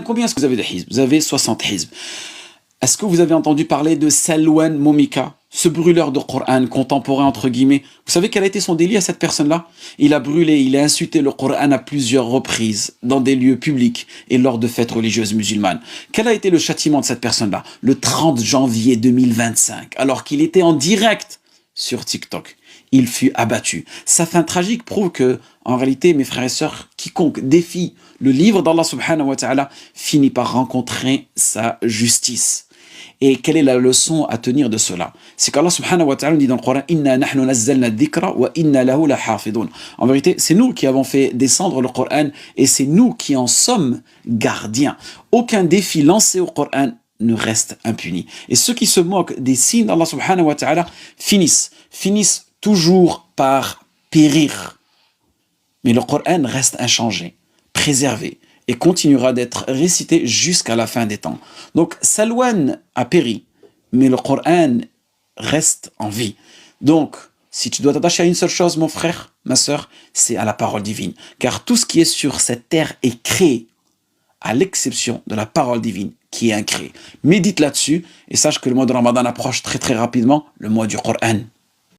Combien est-ce que vous avez de hizb? Vous avez 60 hizb. Est-ce que vous avez entendu parler de Salwan Momika, ce brûleur de Coran contemporain entre guillemets? Vous savez quel a été son délit à cette personne-là? Il a brûlé, il a insulté le Coran à plusieurs reprises dans des lieux publics et lors de fêtes religieuses musulmanes. Quel a été le châtiment de cette personne-là? Le 30 janvier 2025, alors qu'il était en direct sur TikTok, il fut abattu. Sa fin tragique prouve que, en réalité, mes frères et sœurs, quiconque défie le livre d'Allah subhanahu wa ta'ala finit par rencontrer sa justice. Et quelle est la leçon à tenir de cela? C'est qu'Allah subhanahu wa ta'ala dit dans le Coran: Inna nahnu nazzalna dhikra wa inna lahu lahafidun. En vérité, c'est nous qui avons fait descendre le Coran et c'est nous qui en sommes gardiens. Aucun défi lancé au Coran ne reste impuni. Et ceux qui se moquent des signes d'Allah subhanahu wa ta'ala finissent toujours par périr. Mais le Coran reste inchangé, préservé, et continuera d'être récité jusqu'à la fin des temps. Donc, Salwan a péri, mais le Coran reste en vie. Donc, si tu dois t'attacher à une seule chose, mon frère, ma sœur, c'est à la parole divine. Car tout ce qui est sur cette terre est créé, à l'exception de la parole divine qui est incréée. Médite là-dessus et sache que le mois de Ramadan approche très très rapidement, le mois du Coran.